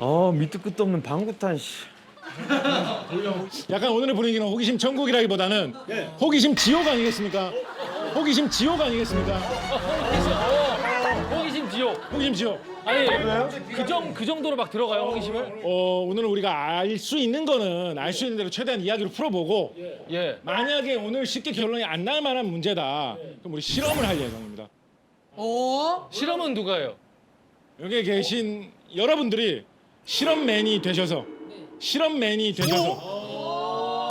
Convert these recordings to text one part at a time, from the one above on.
밑도 끝도 없는 방구탄 씨. 약간 오늘의 분위기는 호기심 천국이라기보다는 호기심 지옥 아니겠습니까? 호기심 지옥 아니겠습니까? 호기심 지옥. 호기심 지옥. 아니 그 정도로 막 들어가요 호기심을? 오늘 우리가 알 수 있는 거는 알 수 있는 대로 최대한 이야기로 풀어보고 예. 만약에 오늘 쉽게 결론이 안 날 만한 문제다. 그럼 우리 실험을 할 예정입니다. 실험은 누가 해요? 여기 계신 여러분들이 실험맨이 되셔서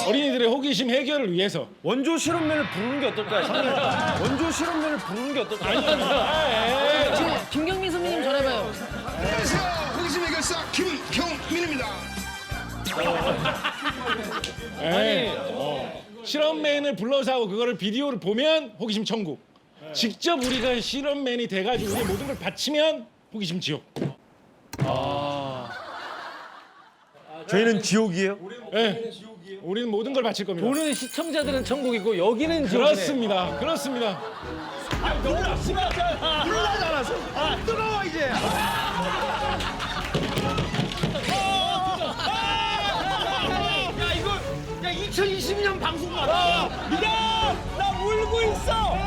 어린이들의 호기심 해결을 위해서 원조 실험맨을 부르는 게 어떨까요? 상민? 원조 실험맨을 부르는 게 어떨까요? 김경민 선배님 전화해봐요. 안녕하세요. 호기심 해결사 김경민입니다. 실험맨을 불러서 하고 그거를 비디오를 보면 호기심 천국. 직접 우리가 실험맨이 돼가지고 우리 모든 걸 바치면 호기심 지옥. 저희는 지옥이에요? 네. 우리는 모든 걸 바칠 겁니다. 보는 시청자들은 천국이고 여기는 지옥이네. 그렇습니다. 그렇습니다. 뜨거워 이제. 야 이거 2022년 방송 맞아. 나 물고 있어.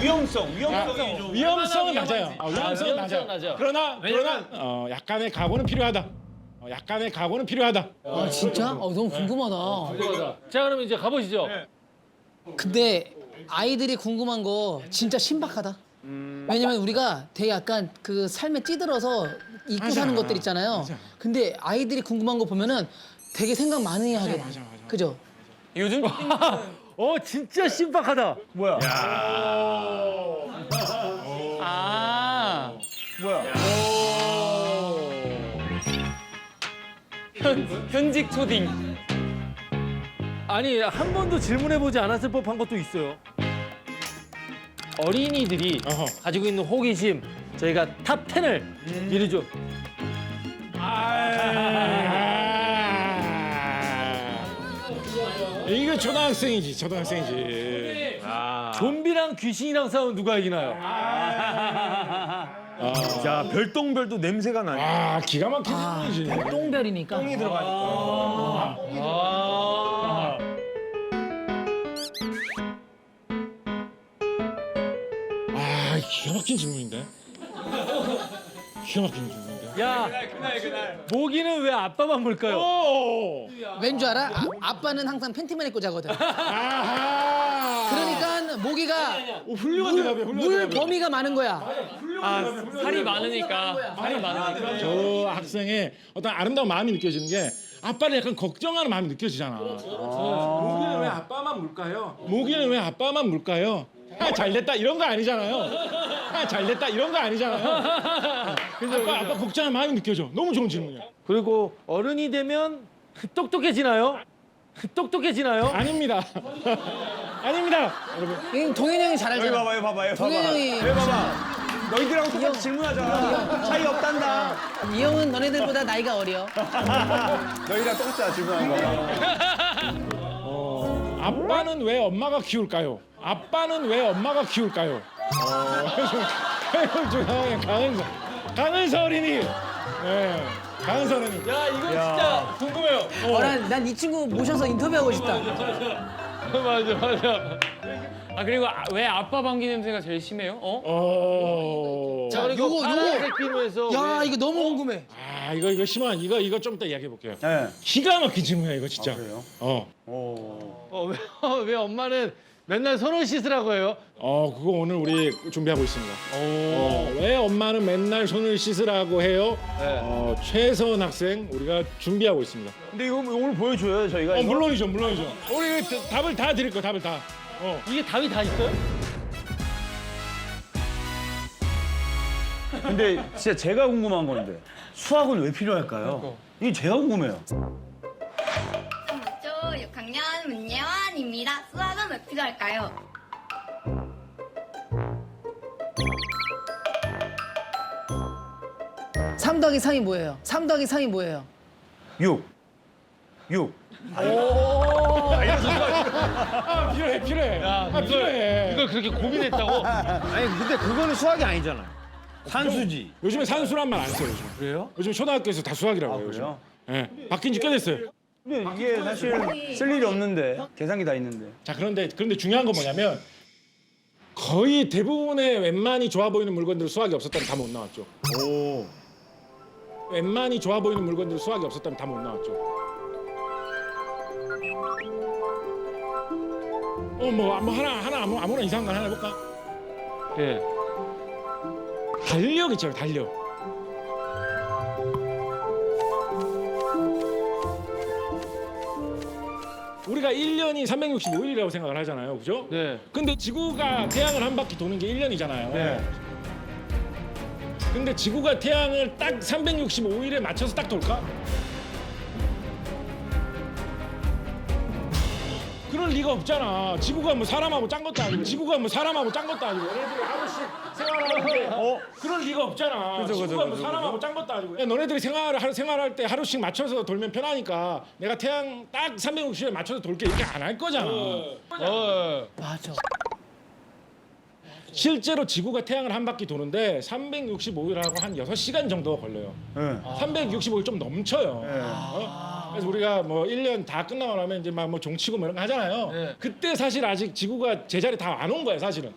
위험성은 낮아요. 위험성은 위험성은 낮아. 낮아요. 그러나 약간의 각오는 필요하다. 아 진짜? 너무 궁금하다. 자 그러면 이제 가보시죠. 근데 아이들이 궁금한 거 진짜 신박하다. 왜냐면 우리가 되게 약간 그 삶에 찌들어서 잊고 사는 것들 있잖아요. 근데 아이들이 궁금한 거 보면은 되게 생각 많이 하게 돼. 그죠? 요즘 진짜 신박하다. 뭐야? 아 뭐야? 현직 초딩. 아니 한 번도 질문해보지 않았을 법한 것도 있어요. 어린이들이 어허. 가지고 있는 호기심 저희가 탑 10을 미리 좀. 이거 초등학생이지. 좀비랑 귀신이랑 싸우면 누가 이기나요? 자 별똥별도 냄새가 나네. 기가 막힌 질문이지. 똥별이니까. 기가 막힌 질문인데. 야, 모기는 왜 아빠만 물까요? 왠 줄 알아? 아빠는 항상 팬티만 입고 자거든. 아하. 그러니까 모기가 훌륭한 대답이야. 물 범위가 많은 거야. 살이 많으니까. 저 학생의 어떤 아름다운 마음이 느껴지는 게 아빠를 약간 걱정하는 마음이 느껴지잖아. 모기는 왜 아빠만 물까요? 잘됐다 이런 거 아니잖아요. 아빠 걱정하는 마음이 느껴져. 너무 좋은 질문이야. 그리고 어른이 되면 똑똑해지나요? 아닙니다. 여러분. 이건 동현이 형이 잘 여기 알잖아. 봐봐, 여기 봐봐, 여기 봐봐. 동현이 형이 여기 봐봐. 너희들하고 똑같이 질문하잖아. 차이 없단다. 이 형은 너네들보다 나이가 어려. 너희랑 똑같잖아 질문하는 거. 아빠는 왜 엄마가 키울까요? 강은서 어린이. 네, 강은서 어린이. 야, 이거 진짜 궁금해요. 난 이 친구 모셔서 인터뷰하고 싶다. 맞아. 아 그리고 왜 아빠 방귀 냄새가 제일 심해요? 자, 그리고 요거. 파란색 비누에서 야, 이거 너무 궁금해. 이거 심한 이거 좀 이따 이야기해 볼게요. 네. 기가 막힌 질문이야 이거 진짜. 그래요? 왜 엄마는 맨날 손을 씻으라고 해요? 그거 오늘 우리 준비하고 있습니다. 왜 엄마는 맨날 손을 씻으라고 해요? 최선 학생 우리가 준비하고 있습니다. 근데 이거 오늘 보여줘요 저희가. 이거? 물론이죠. 우리 답을 다 드릴 거야, 답을 다. 이게 답이 다 있어요? 근데 진짜 제가 궁금한 건데 수학은 왜 필요할까요? 이게 제가 궁금해요. 저 6학년 문예원입니다. 수학은 왜 필요할까요? 삼 더하기 3이 뭐예요? 3 더하기 3이 뭐예요? 6. 필요해. 필요해. 이걸 그렇게 고민했다고? 아니 근데 그거는 수학이 아니잖아요. 산수지. 요즘에 산수란 말 안 써요. 요즘. 그래요? 요즘 초등학교에서 다 수학이라고 해요. 요즘. 그래요? 예, 바뀐 지 꽤 됐어요. 근데 이게 사실 쓸 일이 없는데 계산기 다 있는데. 자, 그런데 중요한 건 뭐냐면 거의 대부분의 웬만히 좋아 보이는 물건들 수학이 없었다면 다 못 나왔죠. 오. 웬만히 좋아 보이는 물건들 수학이 없었다면 다 못 나왔죠. 뭐 하나 아무나 이상한 거 하나 해볼까? 예. 달력 있잖아요, 달력. 우리가 1년이 365일이라고 생각을 하잖아요, 그죠? 네. 근데 지구가 태양을 한 바퀴 도는 게 1년이잖아요. 네. 근데 지구가 태양을 딱 365일에 맞춰서 딱 돌까? 그럴 리가 없잖아. 지구가 뭐 사람하고 짠 것도 아니고, 얘네들이 하루씩 생활하는데 그럴 리가 없잖아. 지구가 뭐 사람하고 짠 것도 아니고. 야, 너네들이 생활할 때 하루씩 맞춰서 돌면 편하니까 내가 태양 딱 360일에 맞춰서 돌게 이렇게 안 할 거잖아. 맞아. 실제로 지구가 태양을 한 바퀴 도는데 365일하고 한 6시간 정도가 걸려요. 네. 365일 좀 넘쳐요. 그래서 우리가 뭐 1년 다 끝나고 나면 이제 막 뭐 종치고 뭐 이런 거 하잖아요. 네. 그때 사실 아직 지구가 제자리 다 안 온 거예요, 사실은.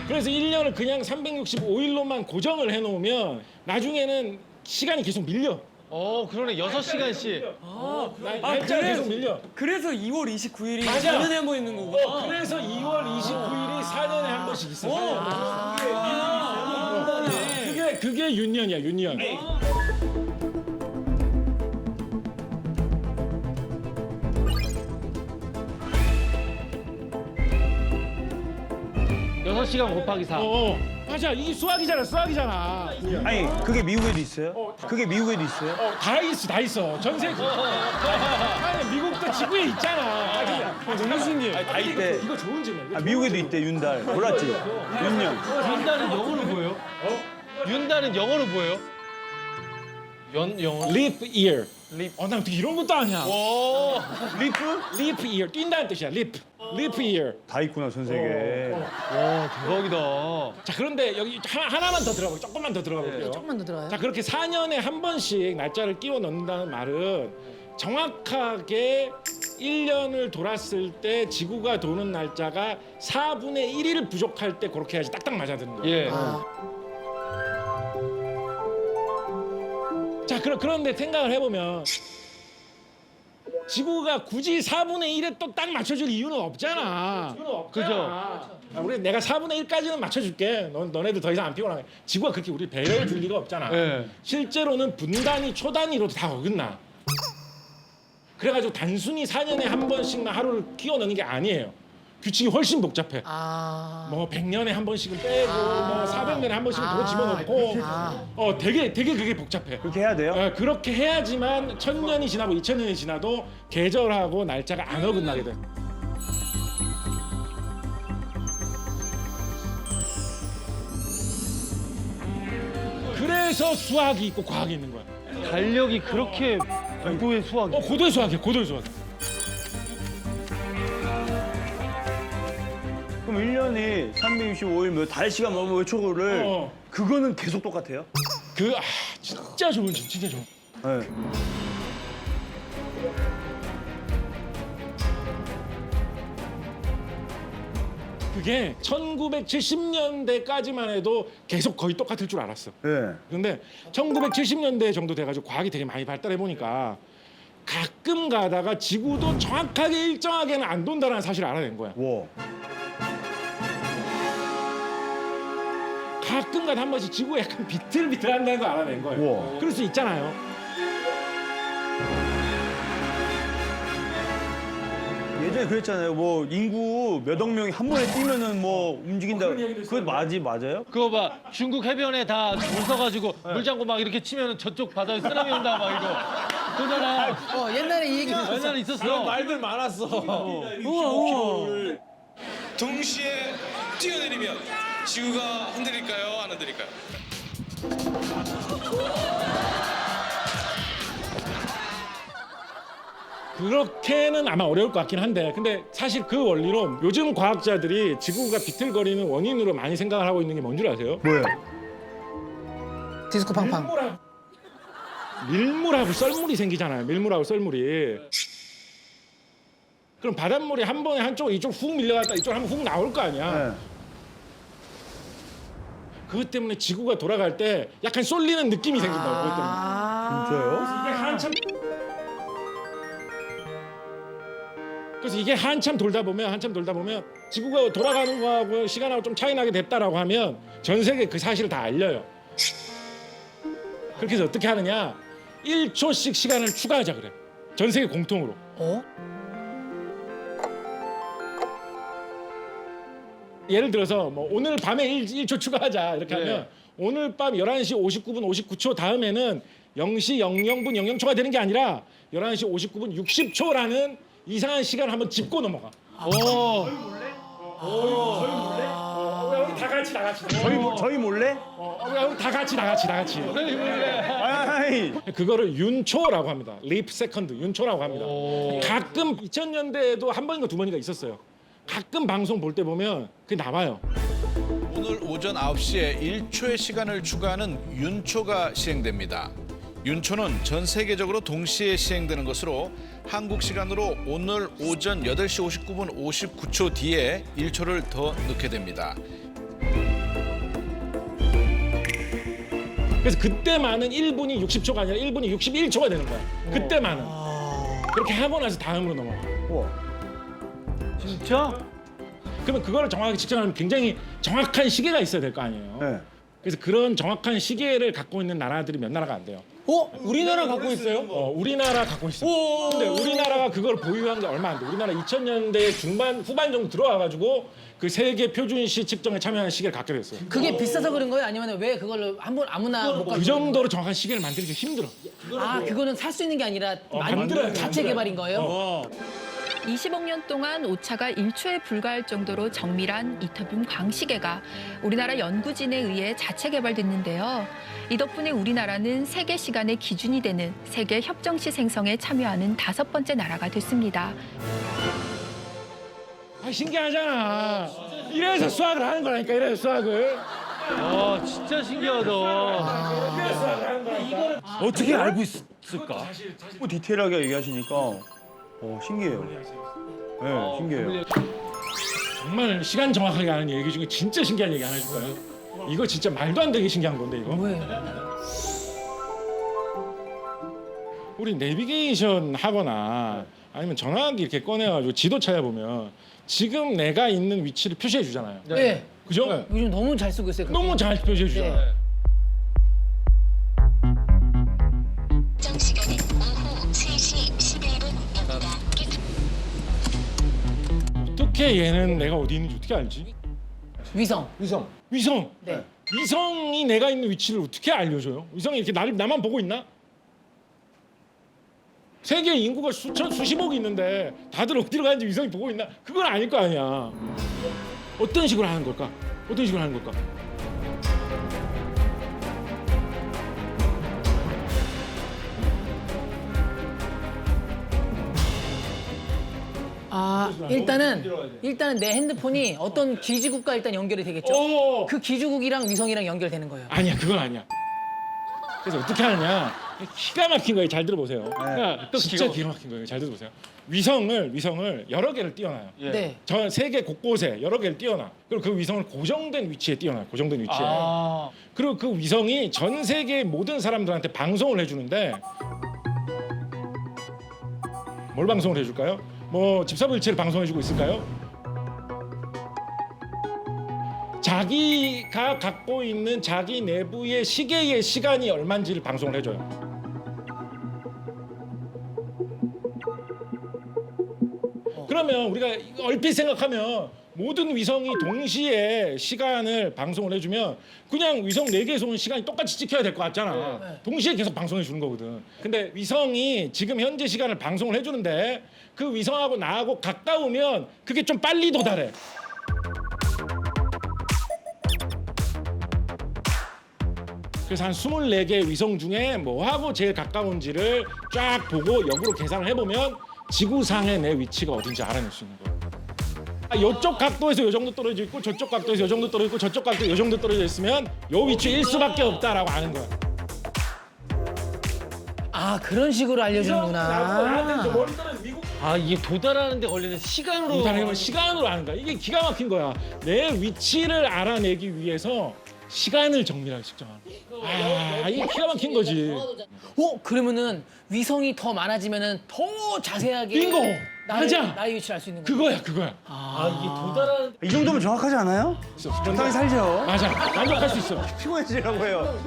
그래서 1년을 그냥 365일로만 고정을 해놓으면 나중에는 시간이 계속 밀려. 그러네. 6시간씩. 날짜가 계속 밀려. 그래서 2월 29일이 맞아. 4년에 한 번 있는 거구나. 그래서 2월 29일이 4년에 한 번씩 있어. 그게 윤년이야, 윤년. 여섯 시간 곱하기 4. 맞아. 이 수학이잖아. 아니 그게 미국에도 있어요? 그게 미국에도 있어요? 다 있어. 전 세계. 아니, 미국도 지구에 있잖아. 너무 신기해. 다 있대. 이거 좋은 질문이야. 아 미국에도 있대 윤달. 몰랐지? 윤년. 윤달은 영어로 뭐예요? 윤달은 영어로 뭐예요? 영어. Leap year. 난 어떻게 이런 것도 아냐. 리프? Leap year. 뛴다는 뜻이야. Leap year. 다 있구나 전 세계. 와, 대박이다. 자, 그런데 여기 하나만 더 들어가. 조금만 더 들어가 볼게요. 조금만 더 들어요. 자, 그렇게 4년에 한 번씩 날짜를 끼워 넣는다는 말은 정확하게 1년을 돌았을 때 지구가 도는 날짜가 4분의 1일 부족할 때 그렇게 해야지 딱딱 맞아드는 거예요. 예. 자, 그런데 생각을 해보면 지구가 굳이 4분의 1에 또 딱 맞춰줄 이유는 없잖아. 그죠? 우리 내가 4분의 1까지는 맞춰줄게. 너네들 더 이상 안 피곤하게. 지구가 그렇게 우리 배려해 줄 리가 없잖아. 예. 실제로는 분단위, 초단위로도 다 어긋나. 그래가지고 단순히 4년에 한 번씩만 하루를 끼워 넣는 게 아니에요. 규칙이 훨씬 복잡해. 뭐 100년에 한 번씩은 빼고 뭐 400년에 한 번씩은 더 집어넣고 되게 그게 복잡해. 그렇게 해야 돼요? 그렇게 해야지만 1000년이 지나고 2000년이 지나도 계절하고 날짜가 안 어긋나게 돼. 그래서 수학이 있고 과학이 있는 거야. 달력이 그렇게 고도의 수학이. 고도의 수학이야, 고도의 수학. 그럼 1년이 365일 뭐 달시간 뭐 초를 그거는 계속 똑같아요? 진짜 좋은 질문, 진짜 좋은. 네. 그게 1970년대까지만 해도 계속 거의 똑같을 줄 알았어. 네. 근데 1970년대 정도 돼가지고 과학이 되게 많이 발달해 보니까 가끔 가다가 지구도 정확하게 일정하게는 안 돈다는 사실을 알아낸 거야. 와. 가끔 가다 한 번씩 지구가 약간 비틀비틀한다는 걸 알아낸 거예요. 우와. 그럴 수 있잖아요. 예전에 그랬잖아요. 뭐 인구 몇억 명이 한 번에 뛰면은 뭐 움직인다. 그런 얘기도 그거 있어요. 맞아요? 그거 봐. 중국 해변에 다 줄 서가지고 물장구 막 이렇게 치면 저쪽 바다에 쓰나미 온다 막 이거. 그잖아. 옛날에 이 얘기 옛날에 있었어. 말들 많았어. 우와. 동시에 뛰어내리면 지구가 흔들릴까요? 안 흔들릴까요? 그렇게는 아마 어려울 것 같긴 한데 근데 사실 그 원리로 요즘 과학자들이 지구가 비틀거리는 원인으로 많이 생각을 하고 있는 게 뭔 줄 아세요? 뭐예요? 디스코 팡팡. 밀물하고 썰물이 생기잖아요. 밀물하고 썰물이. 그럼 바닷물이 한 번에 한쪽 이쪽 훅 밀려갔다 이쪽 한번 훅 나올 거 아니야. 네. 그것 때문에 지구가 돌아갈 때 약간 쏠리는 느낌이 생긴다고. 그것 때문에. 진짜요? 그래서 이게 한참 돌다 보면 지구가 돌아가는 거하고 시간하고 좀 차이 나게 됐다라고 하면 전 세계 그 사실을 다 알려요. 그렇게 해서 어떻게 하느냐? 1초씩 시간을 추가하자 그래. 전 세계 공통으로. 어? 예를 들어서 뭐 오늘 밤에 1초 추가하자 이렇게 하면 오늘 밤 11시 59분 59초 다음에는 0시 00분 00초가 되는 게 아니라 11시 59분 60초라는 이상한 시간을 한번 짚고 넘어가. 오. 우리 다 같이. 저희 몰래? 우리 다 같이. 아이. 그거를 윤초라고 합니다. 리프 세컨드 윤초라고 합니다. 가끔 2000년대에도 한 번인가 두 번인가 있었어요. 가끔 방송 볼 때 보면 그게 나와요. 오늘 오전 9시에 1초의 시간을 추가하는 윤초가 시행됩니다. 윤초는 전 세계적으로 동시에 시행되는 것으로 한국 시간으로 오늘 오전 8시 59분 59초 뒤에 1초를 더 넣게 됩니다. 그래서 그때만은 1분이 60초가 아니라 1분이 61초가 되는 거야. 그때만은. 그렇게 하고 나서 다음으로 넘어가. 우와. 진짜? 그러면 그거를 정확하게 측정하면 굉장히 정확한 시계가 있어야 될 거 아니에요. 네. 그래서 그런 정확한 시계를 갖고 있는 나라들이 몇 나라가 안 돼요. 우리나라 갖고 있어요? 우리나라 갖고 있어. 근데 우리나라가 그걸 보유한 게 얼마 안 돼. 우리나라 2000년대 중반 후반 정도 들어와가지고 그 세계 표준시 측정에 참여하는 시계를 갖게 됐어요. 그게 비싸서 그런 거예요? 아니면 왜 그걸 한번 아무나 못 갖고? 그 정도로 정확한 시계를 만들기 힘들어. 아, 그거는 살 수 있는 게 아니라 만들어야 돼, 자체 만들어야 개발인 거예요? 20억 년 동안 오차가 1초에 불과할 정도로 정밀한 이터뷴 광시계가 우리나라 연구진에 의해 자체 개발됐는데요. 이 덕분에 우리나라는 세계 시간의 기준이 되는 세계 협정시 생성에 참여하는 5번째 나라가 됐습니다. 아, 신기하잖아. 이래서 수학을 하는 거라니까. 이래서 수학을. 와, 진짜 신기하다. 어떻게 알고 있을까? 뭐 디테일하게 얘기하시니까 신기해요. 네, 신기해요. 정말 시간 정확하게 아는 얘기 중에 진짜 신기한 얘기 하나 해줄까요? 이거 진짜 말도 안 되게 신기한 건데 이거. 뭐예요? 우리 내비게이션 하거나 아니면 전화기 이렇게 꺼내가지고 지도 찾아보면 지금 내가 있는 위치를 표시해 주잖아요. 네. 그죠? 요즘 너무 잘 쓰고 있어요. 그거. 너무 잘 표시해 주잖아요. 네. 정 시간은 오후 3시 11분입니다. 어떻게 얘는 내가 어디 있는지 어떻게 알지? 위성. 위성. 네. 위성이 내가 있는 위치를 어떻게 알려줘요? 위성이 이렇게 나만 보고 있나? 세계 인구가 수십억이 있는데 다들 어디로 가는지 위성이 보고 있나? 그건 아닐 거 아니야. 어떤 식으로 하는 걸까? 어떤 식으로 하는 걸까? 아, 일단은 내 핸드폰이 어떤 기지국과 일단 연결이 되겠죠? 오! 그 기지국이랑 위성이랑 연결되는 거예요. 아니야, 그건 아니야. 그래서 어떻게 하느냐? 기가 막힌 거예요. 잘 들어보세요. 그러니까 진짜 기가 막힌 거예요. 잘 들어보세요. 위성을 여러 개를 띄워놔요. 네. 전 세계 곳곳에 여러 개를 띄워놔. 그리고 그 위성을 고정된 위치에 띄워놔요. 고정된 위치에. 그리고 그 위성이 전 세계 모든 사람들한테 방송을 해주는데 뭘 방송을 해줄까요? 뭐 집사부일체를 방송해주고 있을까요? 자기가 갖고 있는 자기 내부의 시계의 시간이 얼마인지를 방송을 해줘요. 그러면 우리가 얼핏 생각하면 모든 위성이 동시에 시간을 방송을 해주면 그냥 위성 4개에서 오는 시간이 똑같이 찍혀야 될 것 같잖아. 동시에 계속 방송해 주는 거거든. 근데 위성이 지금 현재 시간을 방송을 해주는데 그 위성하고 나하고 가까우면 그게 좀 빨리 도달해. 그래서 한 24개 위성 중에 뭐하고 제일 가까운지를 쫙 보고 역으로 계산을 해보면 지구상의 내 위치가 어딘지 알아낼 수 있는 거예요. 이쪽 각도에서 이 정도 떨어져 있고 저쪽 각도에서 이 정도 떨어져 있고 저쪽 각도에 이 정도 떨어져 있으면 이 위치일 수밖에 없다라고 아는 거야. 아 그런 식으로 알려주는구나. 아 이게 도달하는 데 걸리는 시간으로. 도달하면 시간으로 아는 거야. 이게 기가 막힌 거야. 내 위치를 알아내기 위해서 시간을 정밀하게 측정하는 거야. 아 이게 기가 막힌 거지. 그러면은 위성이 더 많아지면은 더 자세하게 빙고! 맞아! 나의 위치를 알 수 있는 거야. 그거야. 아 이게 도달하는. 이 정도면 정확하지 않아요? 적당히 살죠. 맞아. 만족할 수 있어. 피곤해지라고 해요.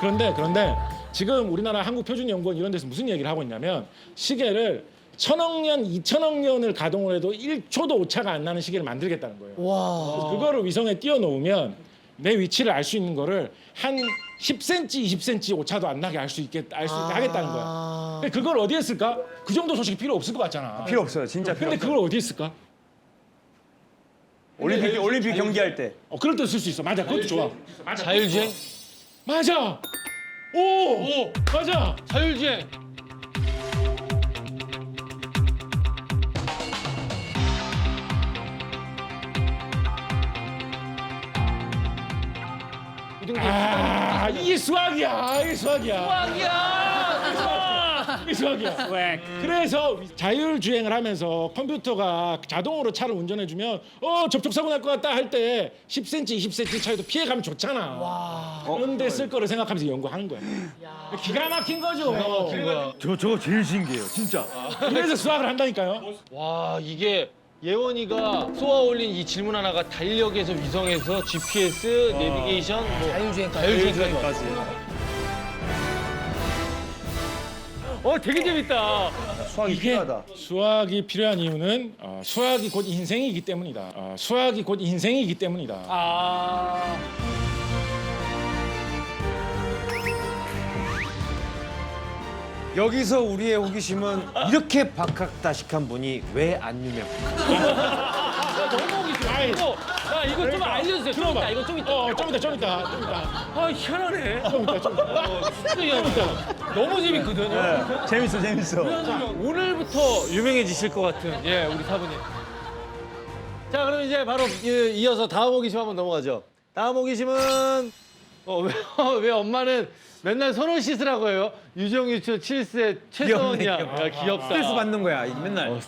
그런데 지금 우리나라 한국표준연구원 이런 데서 무슨 얘기를 하고 있냐면 시계를 1000억 년, 2000억 년을 가동을 해도 1초도 오차가 안 나는 시계를 만들겠다는 거예요. 와. 그래서 그거를 위성에 띄워놓으면 내 위치를 알 수 있는 거를 한 10cm, 20cm 오차도 안 나게 알 수 있게 하겠다는 거야. 근데 그걸 어디에 쓸까? 그 정도 소식이 필요 없을 것 같잖아. 필요 없어요. 진짜 필요 근데 없어요. 그걸 어디에 쓸까? 올림픽 경기할 때. 그럴 때 쓸 수 있어. 맞아. 그것도 좋아. 자율주행? 맞아. 오, 맞아. 자율주행. 이게 수학이야. 이게 수학이야. 이게 수학이야. 그래서 자율주행을 하면서 컴퓨터가 자동으로 차를 운전해주면 접촉사고 날 것 같다 할 때 10cm, 20cm 차이도 피해가면 좋잖아. 그런데 쓸 거를 생각하면서 연구하는 거야. 기가 막힌 거죠. 저거 제일 신기해요. 진짜. 그래서 수학을 한다니까요. 와 이게 예원이가 쏘아 올린 이 질문 하나가 달력에서 위성에서 GPS, 내비게이션, 뭐 자율주행까지. 되게 재밌다. 수학이 필요하다. 수학이 필요한 이유는 수학이 곧 인생이기 때문이다. 수학이 곧 인생이기 때문이다. 여기서 우리의 호기심은 이렇게 박학다식한 분이 왜 안 유명합니까? 너무 호기심. 야 이거 좀 알려주세요. 좀 이따 이거 좀 이따. 좀 이따. 아 희한하네. 좀 이따. 진짜 희한하다. 너무 재밌거든요. 재밌어. 오늘부터 유명해지실 것 같은 우리 사부님. 자 그럼 이제 바로 이어서 다음 호기심 한번 넘어가죠. 다음 호기심은 왜 엄마는 맨날 손을 씻으라고 해요? 유정유초 7세 최서원이야. 귀엽다. 스트레스 받는 거야, 이게 맨날.